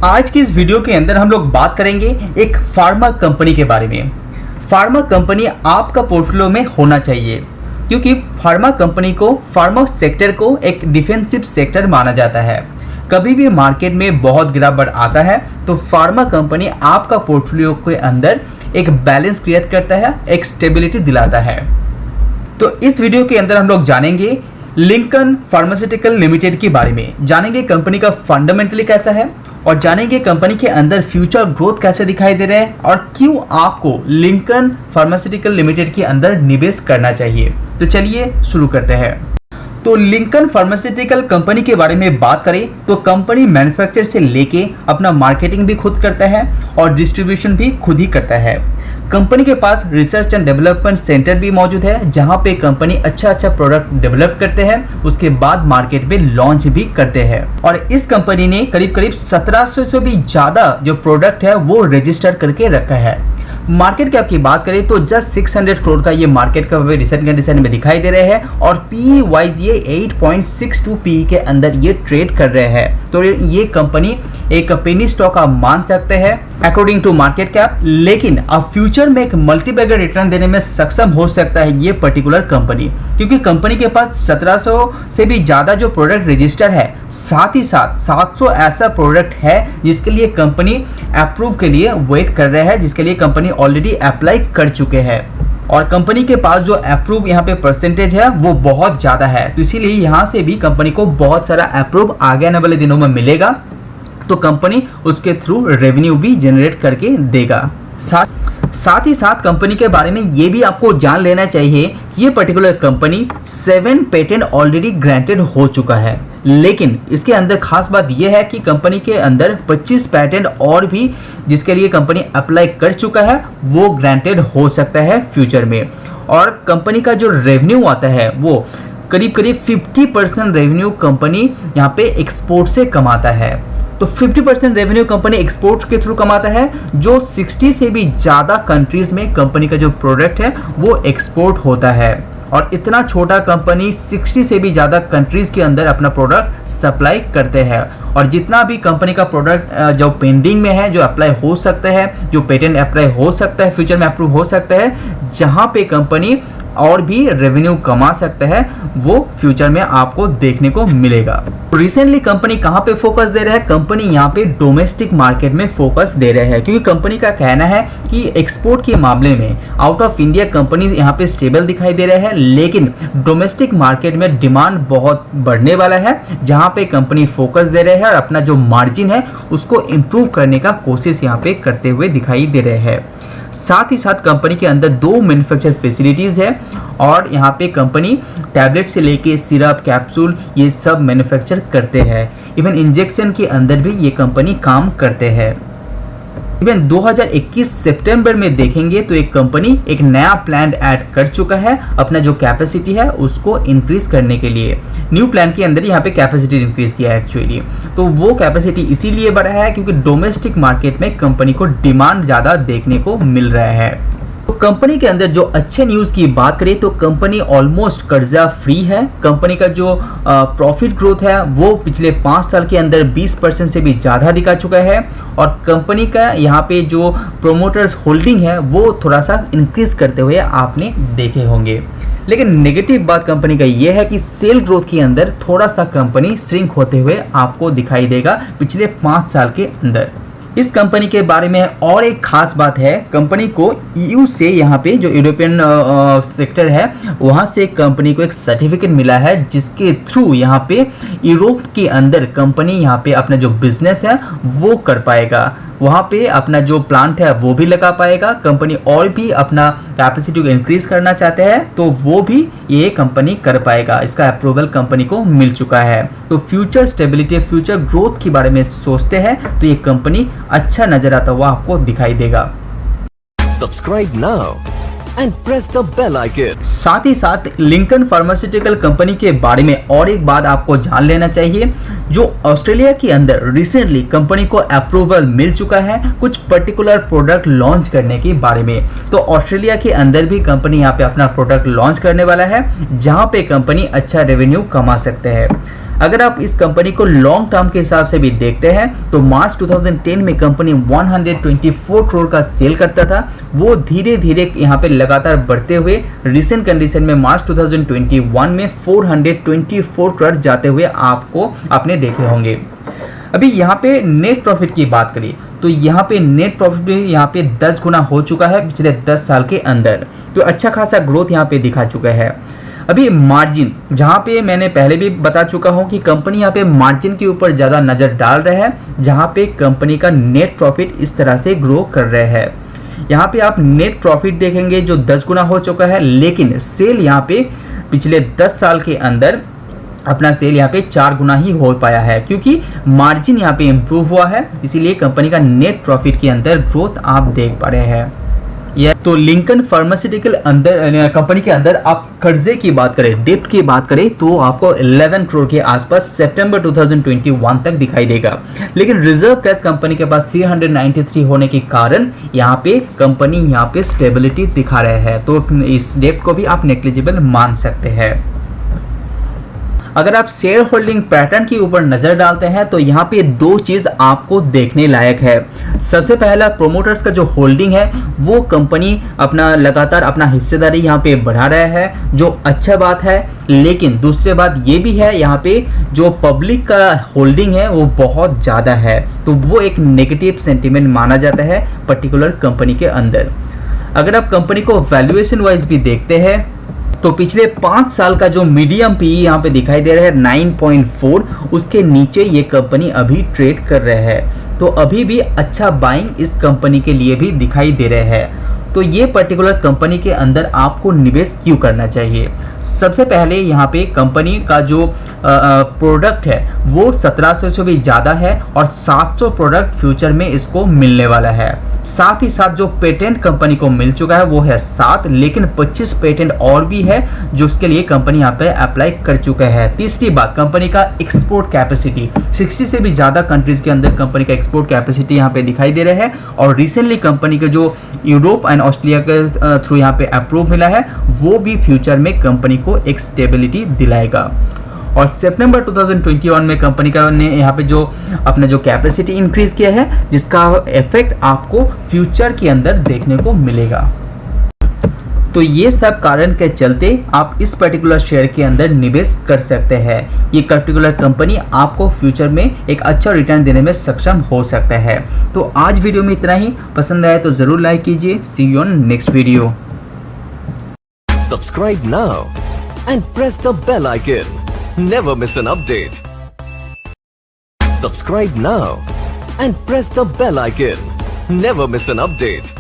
आज की इस वीडियो के अंदर हम लोग बात करेंगे एक फार्मा कंपनी के बारे में। फार्मा कंपनी आपका पोर्टफोलियो में होना चाहिए क्योंकि फार्मा कंपनी को, फार्मा सेक्टर को एक डिफेंसिव सेक्टर माना जाता है। कभी भी मार्केट में बहुत गिरावट आता है तो फार्मा कंपनी आपका पोर्टफोलियो के अंदर एक बैलेंस क्रिएट करता है, एक स्टेबिलिटी दिलाता है। तो इस वीडियो के अंदर हम लोग जानेंगे लिंकन फार्मास्यूटिकल लिमिटेड के बारे में, जानेंगे कंपनी का फंडामेंटली कैसा है और जानेंगे कंपनी के अंदर फ्यूचर ग्रोथ कैसे दिखाई दे रहे हैं और क्यों आपको लिंकन फार्मास्यूटिकल लिमिटेड के अंदर निवेश करना चाहिए। तो चलिए शुरू करते हैं। तो लिंकन फार्मास्यूटिकल कंपनी के बारे में बात करें तो कंपनी मैन्युफैक्चर से लेके अपना मार्केटिंग भी खुद करता है और डिस्ट्रीब्यूशन भी खुद ही करता है। कंपनी के पास रिसर्च एंड डेवलपमेंट सेंटर भी मौजूद है जहां पे कंपनी अच्छा प्रोडक्ट डेवलप करते हैं, उसके बाद मार्केट में लॉन्च भी करते हैं। और इस कंपनी ने करीब 1700 से भी ज्यादा जो प्रोडक्ट है वो रजिस्टर करके रखा है। मार्केट कैप की बात करें तो जस्ट 600 करोड़ का ये मार्केट कैप रिसेंट कंडीशन में दिखाई दे रहे हैं और पी वाइज ये 8.62 पी के अंदर ये ट्रेड कर रहे हैं। तो ये कंपनी एक पेनी स्टॉक आप मान सकते हैं अकॉर्डिंग टू मार्केट कैप, लेकिन अब फ्यूचर में एक मल्टीबैगर रिटर्न देने में सक्षम हो सकता है ये पर्टिकुलर कंपनी, क्योंकि कंपनी के पास 1700 से भी ज्यादा जो प्रोडक्ट रजिस्टर है, साथ ही साथ 700 ऐसा प्रोडक्ट है जिसके लिए कंपनी अप्रूव के लिए वेट कर रहे हैं, जिसके लिए कंपनी ऑलरेडी अप्लाई कर चुके हैं। और कंपनी के पास जो अप्रूव यहाँ पे परसेंटेज है वो बहुत ज्यादा है, तो इसीलिए यहाँ से भी कंपनी को बहुत सारा अप्रूव आगे आने वाले दिनों में मिलेगा, तो कंपनी उसके थ्रू रेवेन्यू भी जनरेट करके देगा। साथ ही साथ कंपनी के बारे में ये भी आपको जान लेना चाहिए, ये particular company 7 patent already granted हो चुका है, लेकिन इसके अंदर खास बात यह है कि कंपनी के अंदर 25 पेटेंट और भी जिसके लिए कंपनी अप्लाई कर चुका है वो ग्रांटेड हो सकता है फ्यूचर में। और कंपनी का जो रेवेन्यू आता है वो करीब 50% रेवेन्यू कंपनी यहाँ पे एक्सपोर्ट से कमाता है। तो 50% रेवेन्यू कंपनी एक्सपोर्ट के थ्रू कमाता है, जो 60 से भी ज़्यादा कंट्रीज में कंपनी का जो प्रोडक्ट है वो एक्सपोर्ट होता है। और इतना छोटा कंपनी 60 से भी ज़्यादा कंट्रीज के अंदर अपना प्रोडक्ट सप्लाई करते हैं। और जितना भी कंपनी का प्रोडक्ट जो पेंडिंग में है, जो अप्लाई हो सकता है, जो पेटेंट अप्लाई हो सकता है, फ्यूचर में अप्रूव हो सकता है, जहाँ पे कंपनी और भी रेवेन्यू कमा सकता है, वो फ्यूचर में आपको देखने को मिलेगा। रिसेंटली कंपनी कहाँ पे फोकस दे रहा है? कंपनी यहाँ पे डोमेस्टिक मार्केट में फोकस दे रहे हैं, क्योंकि कंपनी का कहना है कि एक्सपोर्ट के मामले में आउट ऑफ इंडिया कंपनी यहाँ पे स्टेबल दिखाई दे रहे हैं, लेकिन डोमेस्टिक मार्केट में डिमांड बहुत बढ़ने वाला है, जहाँ पे कंपनी फोकस दे रहे हैं और अपना जो मार्जिन है उसको इम्प्रूव करने का कोशिश यहाँ पे करते हुए दिखाई दे रहे हैं। साथ ही साथ कंपनी के अंदर 2 मैन्युफैक्चर फैसिलिटीज़ है और यहाँ पे कंपनी टैबलेट से लेके सिरप, कैप्सूल ये सब मैन्युफैक्चर करते हैं। इवन इंजेक्शन के अंदर भी ये कंपनी काम करते हैं। इवन 2021 सितंबर में देखेंगे तो एक कंपनी एक नया प्लान ऐड कर चुका है, अपना जो कैपेसिटी है उसको इंक्रीज करने के लिए। न्यू प्लान के अंदर यहाँ पे कैपेसिटी इंक्रीज किया है एक्चुअली, तो वो कैपेसिटी इसीलिए बढ़ा है क्योंकि डोमेस्टिक मार्केट में कंपनी को डिमांड ज़्यादा देखने को मिल रहा है। तो कंपनी के अंदर जो अच्छे न्यूज़ की बात करें तो कंपनी ऑलमोस्ट कर्जा फ्री है। कंपनी का जो प्रॉफिट ग्रोथ है वो पिछले 5 साल के अंदर 20% से भी ज़्यादा दिखा चुका है और कंपनी का यहाँ पे जो प्रोमोटर्स होल्डिंग है वो थोड़ा सा इंक्रीज करते हुए आपने देखे होंगे। लेकिन नेगेटिव बात कंपनी का ये है कि सेल ग्रोथ के अंदर थोड़ा सा कंपनी श्रिंक होते हुए आपको दिखाई देगा पिछले 5 साल के अंदर। इस कंपनी के बारे में और एक खास बात है, कंपनी को ईयू से, यहाँ पे जो यूरोपियन सेक्टर है वहाँ से कंपनी को एक सर्टिफिकेट मिला है, जिसके थ्रू यहाँ पे यूरोप के अंदर कंपनी यहाँ पे अपना जो बिजनेस है वो कर पाएगा, वहाँ पे अपना जो प्लांट है वो भी लगा पाएगा। कंपनी और भी अपना कैपेसिटी को इंक्रीज करना चाहते हैं तो वो भी ये कंपनी कर पाएगा, इसका अप्रूवल कंपनी को मिल चुका है। तो फ्यूचर स्टेबिलिटी, फ्यूचर ग्रोथ के बारे में सोचते हैं तो ये कंपनी अच्छा नजर आता हुआ आपको दिखाई देगा। Subscribe now and press the bell icon. साथ ही साथ लिंकन फार्मास्यूटिकल कंपनी के बारे में और एक बात आपको जान लेना चाहिए, जो ऑस्ट्रेलिया के अंदर रिसेंटली कंपनी को अप्रूवल मिल चुका है कुछ पर्टिकुलर प्रोडक्ट लॉन्च करने के बारे में। तो ऑस्ट्रेलिया के अंदर भी कंपनी यहाँ पे अपना प्रोडक्ट लॉन्च करने वाला है, जहाँ पे कंपनी अच्छा रेवेन्यू कमा सकते हैं। अगर आप इस कंपनी को लॉन्ग टर्म के हिसाब से भी देखते हैं तो मार्च 2010 में कंपनी 124 करोड़ का सेल करता था, वो धीरे धीरे यहाँ पे लगातार बढ़ते हुए रिसेंट कंडीशन में मार्च 2021 में 424 करोड़ जाते हुए आपको आपने देखे होंगे। अभी यहाँ पे नेट प्रॉफिट की बात करें तो यहाँ पे नेट प्रॉफिट भी यहाँ पे 10 गुना हो चुका है पिछले 10 साल के अंदर, तो अच्छा खासा ग्रोथ यहाँ पे दिखा चुका है। अभी मार्जिन, जहाँ पे मैंने पहले भी बता चुका हूँ कि कंपनी यहाँ पे मार्जिन के ऊपर ज़्यादा नज़र डाल रहा है, जहाँ पे कंपनी का नेट प्रॉफिट इस तरह से ग्रो कर रहे हैं। यहाँ पे आप नेट प्रॉफिट देखेंगे जो 10 गुना हो चुका है, लेकिन सेल यहाँ पे पिछले 10 साल के अंदर अपना सेल यहाँ पे 4 गुना ही हो पाया है, क्योंकि मार्जिन यहाँ पे इम्प्रूव हुआ है, इसीलिए कंपनी का नेट प्रॉफिट के अंदर ग्रोथ आप देख पा रहे हैं। तो लिंकन फार्मास्यूटिकल अंदर कंपनी के अंदर आप कर्जे की बात करें, डेब्ट की बात करें तो आपको 11 करोड़ के आसपास सितंबर 2021 तक दिखाई देगा, लेकिन रिजर्व कैश कंपनी के पास 393 होने के कारण यहाँ पे कंपनी यहाँ पे स्टेबिलिटी दिखा रहे हैं, तो इस डेब्ट को भी आप नेग्लिजिबल मान सकते हैं। अगर आप शेयर होल्डिंग पैटर्न के ऊपर नजर डालते हैं तो यहाँ पे 2 चीज आपको देखने लायक है। सबसे पहला, प्रोमोटर्स का जो होल्डिंग है वो कंपनी अपना लगातार अपना हिस्सेदारी यहाँ पे बढ़ा रहा है, जो अच्छा बात है, लेकिन दूसरी बात ये भी है यहाँ पे जो पब्लिक का होल्डिंग है वो बहुत ज़्यादा है, तो वो एक नेगेटिव सेंटिमेंट माना जाता है पर्टिकुलर कंपनी के अंदर। अगर आप कंपनी को वैल्यूएशन वाइज भी देखते हैं तो पिछले 5 साल का जो मीडियम पीई यहाँ पे दिखाई दे रहा है 9.4, उसके नीचे ये कंपनी अभी ट्रेड कर रहे हैं, तो अभी भी अच्छा बाइंग इस कंपनी के लिए भी दिखाई दे रहे हैं। तो ये पर्टिकुलर कंपनी के अंदर आपको निवेश क्यों करना चाहिए? सबसे पहले यहाँ पे कंपनी का जो प्रोडक्ट है वो 1700 से भी ज़्यादा है और 700 प्रोडक्ट फ्यूचर में इसको मिलने वाला है। साथ ही साथ जो पेटेंट कंपनी को मिल चुका है वो है 7, लेकिन 25 पेटेंट और भी है जो उसके लिए कंपनी यहाँ पे अप्लाई कर चुका है। तीसरी बात, कंपनी का एक्सपोर्ट कैपेसिटी 60 से भी ज़्यादा कंट्रीज के अंदर कंपनी का एक्सपोर्ट कैपेसिटी यहाँ पे दिखाई दे रहा है, और रिसेंटली कंपनी के जो यूरोप एंड ऑस्ट्रेलिया के थ्रू यहाँ पे अप्रूव मिला है वो भी फ्यूचर में कंपनी को एक स्टेबिलिटी दिलाएगा। और सितंबर 2021 में कंपनी का ने यहाँ पे जो अपना जो कैपेसिटी इंक्रीज किया है, जिसका इफेक्ट आपको फ्यूचर के अंदर देखने को मिलेगा। तो ये सब कारण के चलते आप इस पर्टिकुलर शेयर के अंदर निवेश कर सकते हैं। ये पर्टिकुलर कंपनी आपको फ्यूचर में एक अच्छा रिटर्न देने में सक्षम हो सकता है। तो आज वीडियो में इतना ही, पसंद आए तो जरूर लाइक कीजिए। See you on next video. Subscribe now and press the bell icon. Never miss an update. Subscribe now and press the bell icon. Never miss an update.